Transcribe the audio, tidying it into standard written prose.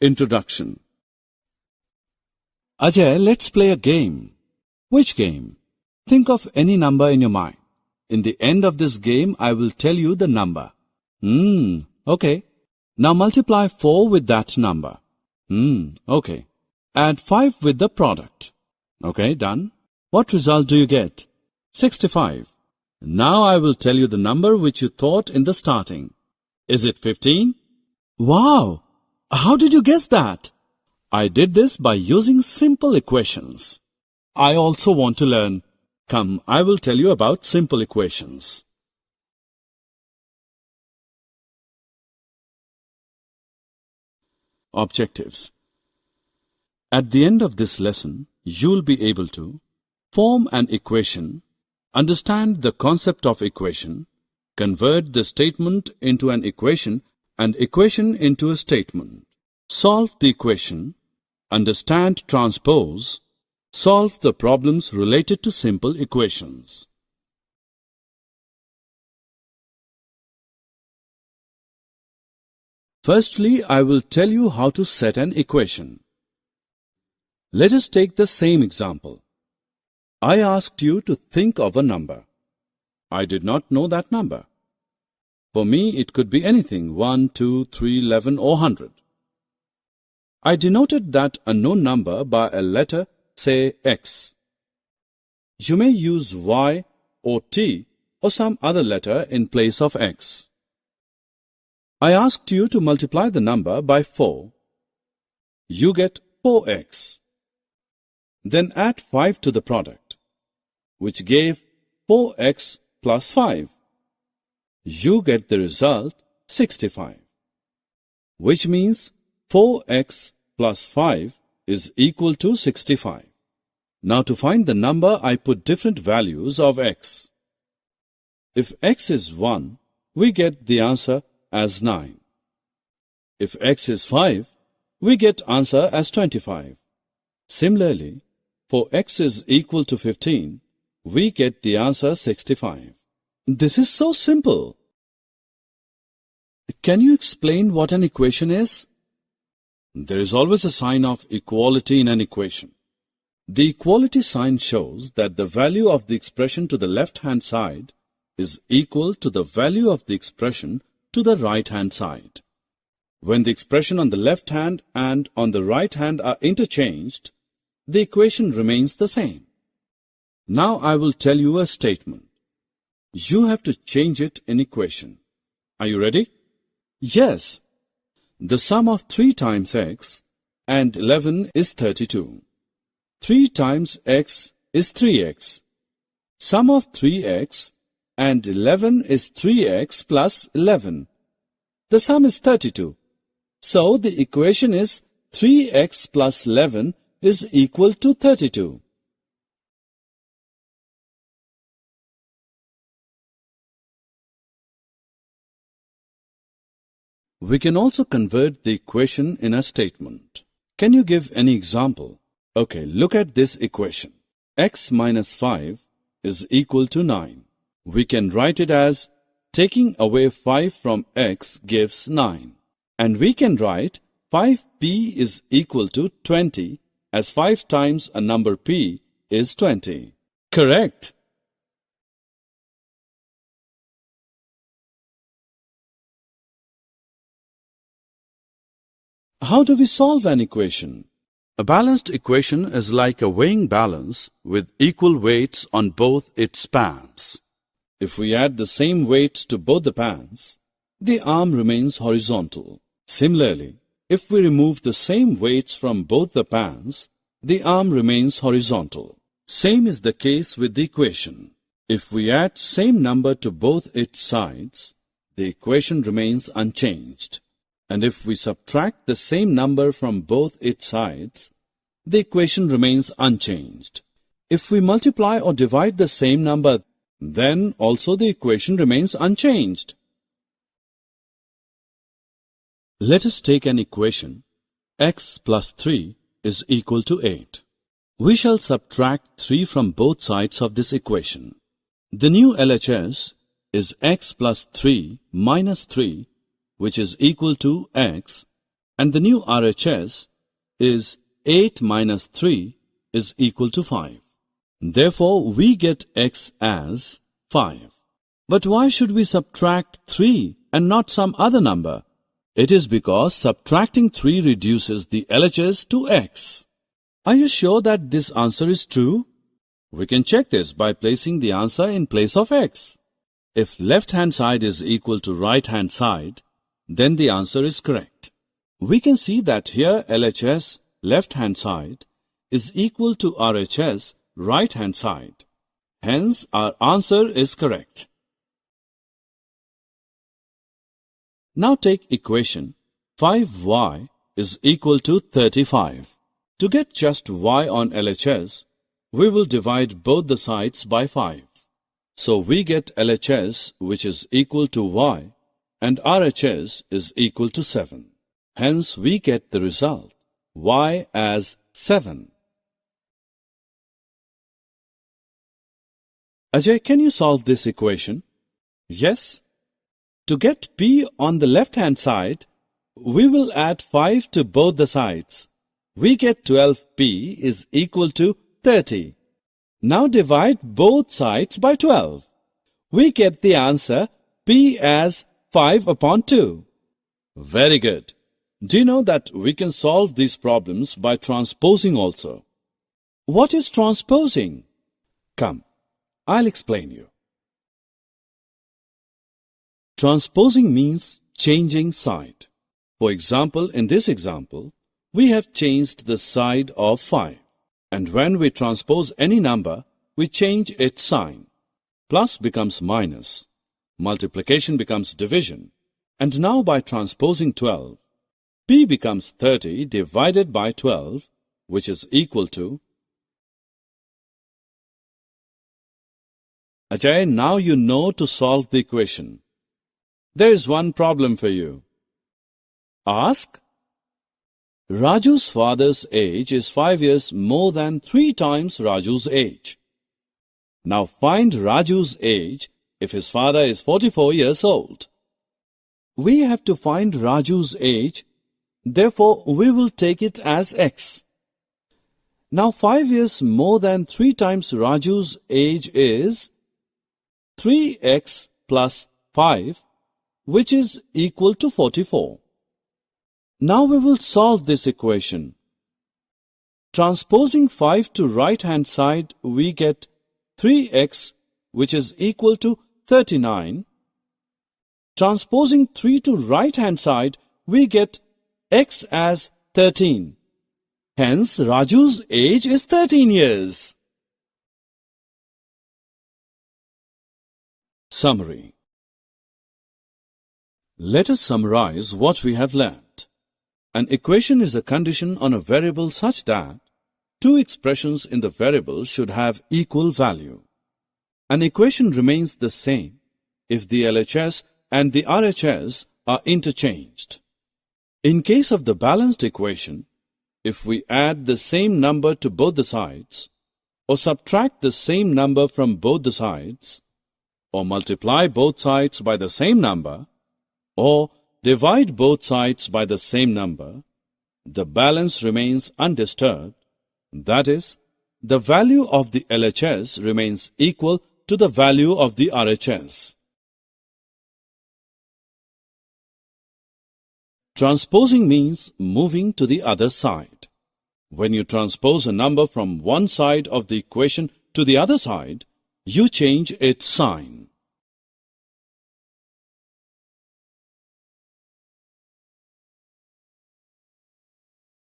Introduction. Ajay, let's play a game. Which game? Think of any number in your mind. In the end of this game, I will tell you the number. Okay. Now multiply 4 with that number. Okay. Add 5 with the product. Okay, done. What result do you get? 65. Now I will tell you the number which you thought in the starting. Is it 15? Wow! How did you guess that? I did this by using simple equations. I also want to learn. Come, I will tell you about simple equations. Objectives. At the end of this lesson, you will be able to form an equation, understand the concept of equation, convert the statement into an equation and equation into a statement, solve the equation, understand transpose, solve the problems related to simple equations. Firstly, I will tell you how to set an equation. Let us take the same example. I asked you to think of a number. I did not know that number. For me, it could be anything, 1, 2, 3, 11 or 100. I denoted that unknown number by a letter, say X. You may use Y or T or some other letter in place of X. I asked you to multiply the number by 4. You get 4x. Then add 5 to the product, which gave 4x plus 5. You get the result 65, which means 4x plus 5 is equal to 65. Now to find the number, I put different values of x. If x is 1, we get the answer as 9. If x is 5, we get answer as 25. Similarly, for x is equal to 15, we get the answer 65. This is so simple. Can you explain what an equation is? There is always a sign of equality in an equation. The equality sign shows that the value of the expression to the left-hand side is equal to the value of the expression to the right-hand side. When the expression on the left hand and on the right hand are interchanged, the equation remains the same. Now I will tell you a statement. You have to change it in equation. Are you ready? Yes. The sum of 3 times x and 11 is 32. 3 times x is 3x. Sum of 3x and 11 is 3x plus 11. The sum is 32. So the equation is 3x plus 11 is equal to 32. We can also convert the equation in a statement. Can you give any example? Okay, look at this equation. X minus 5 is equal to 9. We can write it as taking away 5 from x gives 9. And we can write 5p is equal to 20 as 5 times a number p is 20. Correct. How do we solve an equation? A balanced equation is like a weighing balance with equal weights on both its pans. If we add the same weights to both the pans, the arm remains horizontal. Similarly, if we remove the same weights from both the pans, the arm remains horizontal. Same is the case with the equation. If we add same number to both its sides, the equation remains unchanged. And if we subtract the same number from both its sides, the equation remains unchanged. If we multiply or divide the same number, then also the equation remains unchanged. Let us take an equation. X plus 3 is equal to 8. We shall subtract 3 from both sides of this equation. The new LHS is x plus 3 minus 3, which is equal to x, And the new RHS is 8 minus 3 is equal to 5. Therefore, we get x as 5. But why should we subtract 3 and not some other number? It is because subtracting 3 reduces the LHS to x. Are you sure that this answer is true? We can check this by placing the answer in place of x. If left-hand side is equal to right-hand side, then the answer is correct. We can see that here LHS, left-hand side, is equal to RHS, right-hand side. Hence, our answer is correct. Now take equation 5y is equal to 35. To get just y on LHS, we will divide both the sides by 5. So we get LHS which is equal to y and RHS is equal to 7. Hence we get the result y as 7. Ajay, can you solve this equation? Yes. To get p on the left-hand side, we will add 5 to both the sides. We get 12p is equal to 30. Now divide both sides by 12. We get the answer p as 5 upon 2. Very good. Do you know that we can solve these problems by transposing also? What is transposing? Come, I'll explain you. Transposing means changing side. For example, in this example, we have changed the side of 5. And when we transpose any number, we change its sign. Plus becomes minus. Multiplication becomes division. And now by transposing 12, p becomes 30 divided by 12, which is equal to... Ajay, now you know to solve the equation. There is one problem for you. Ask. Raju's father's age is 5 years more than 3 times Raju's age. Now find Raju's age if his father is 44 years old. We have to find Raju's age, therefore we will take it as x. Now 5 years more than 3 times Raju's age is 3x plus 5, which is equal to 44. Now we will solve this equation. Transposing 5 to right-hand side, we get 3x, which is equal to 39. Transposing 3 to right-hand side, we get x as 13. Hence, Raju's age is 13 years. Summary. Let us summarize what we have learnt. An equation is a condition on a variable such that two expressions in the variable should have equal value. An equation remains the same if the LHS and the RHS are interchanged. In case of the balanced equation, if we add the same number to both the sides, or subtract the same number from both the sides, or multiply both sides by the same number, or divide both sides by the same number, the balance remains undisturbed. That is, the value of the LHS remains equal to the value of the RHS. Transposing means moving to the other side. When you transpose a number from one side of the equation to the other side, you change its sign.